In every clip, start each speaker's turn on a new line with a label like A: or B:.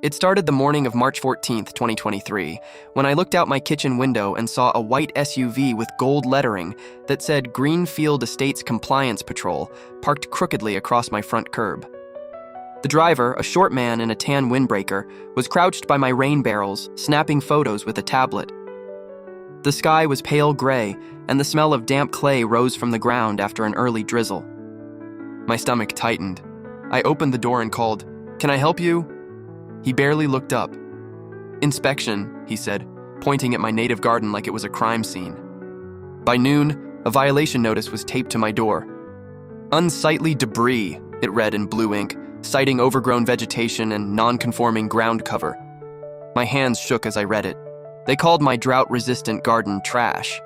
A: It started the morning of March 14th, 2023, when I looked out my kitchen window and saw a white SUV with gold lettering that said Greenfield Estates Compliance Patrol parked crookedly across my front curb. The driver, a short man in a tan windbreaker, was crouched by my rain barrels, snapping photos with a tablet. The sky was pale gray, and the smell of damp clay rose from the ground after an early drizzle. My stomach tightened. I opened the door and called, "Can I help you?" He barely looked up. "Inspection," he said, pointing at my native garden like it was a crime scene. By noon, a violation notice was taped to my door. "Unsightly debris," it read in blue ink, citing overgrown vegetation and non-conforming ground cover. My hands shook as I read it. They called my drought-resistant garden trash.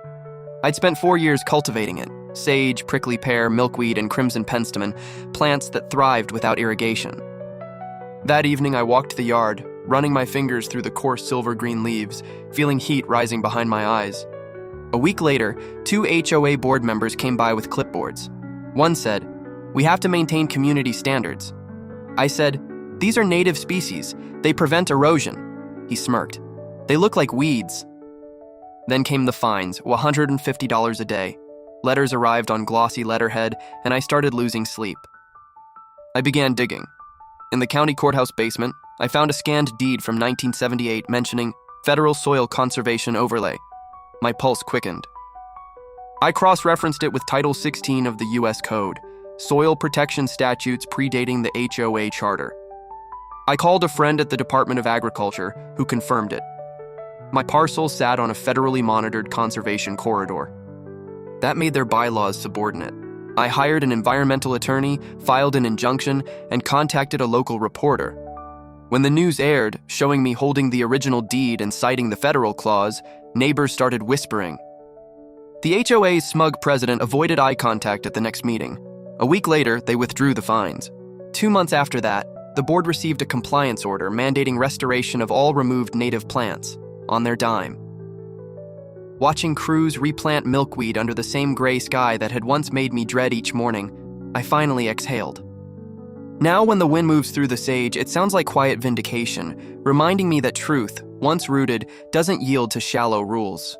A: I'd spent 4 years cultivating it: sage, prickly pear, milkweed, and crimson penstemon, plants that thrived without irrigation. That evening, I walked the yard, running my fingers through the coarse silver-green leaves, feeling heat rising behind my eyes. A week later, 2 HOA board members came by with clipboards. One said, "We have to maintain community standards." I said, "These are native species. They prevent erosion." He smirked. "They look like weeds." Then came the fines, $150 a day. Letters arrived on glossy letterhead, and I started losing sleep. I began digging. In the county courthouse basement, I found a scanned deed from 1978 mentioning Federal Soil Conservation Overlay. My pulse quickened. I cross-referenced it with Title 16 of the U.S. Code, soil protection statutes predating the HOA charter. I called a friend at the Department of Agriculture, who confirmed it. My parcel sat on a federally monitored conservation corridor. That made their bylaws subordinate. I hired an environmental attorney, filed an injunction, and contacted a local reporter. When the news aired, showing me holding the original deed and citing the federal clause, neighbors started whispering. The HOA's smug president avoided eye contact at the next meeting. A week later, they withdrew the fines. 2 months after that, the board received a compliance order mandating restoration of all removed native plants, on their dime. Watching crews replant milkweed under the same gray sky that had once made me dread each morning, I finally exhaled. Now when the wind moves through the sage, it sounds like quiet vindication, reminding me that truth, once rooted, doesn't yield to shallow rules.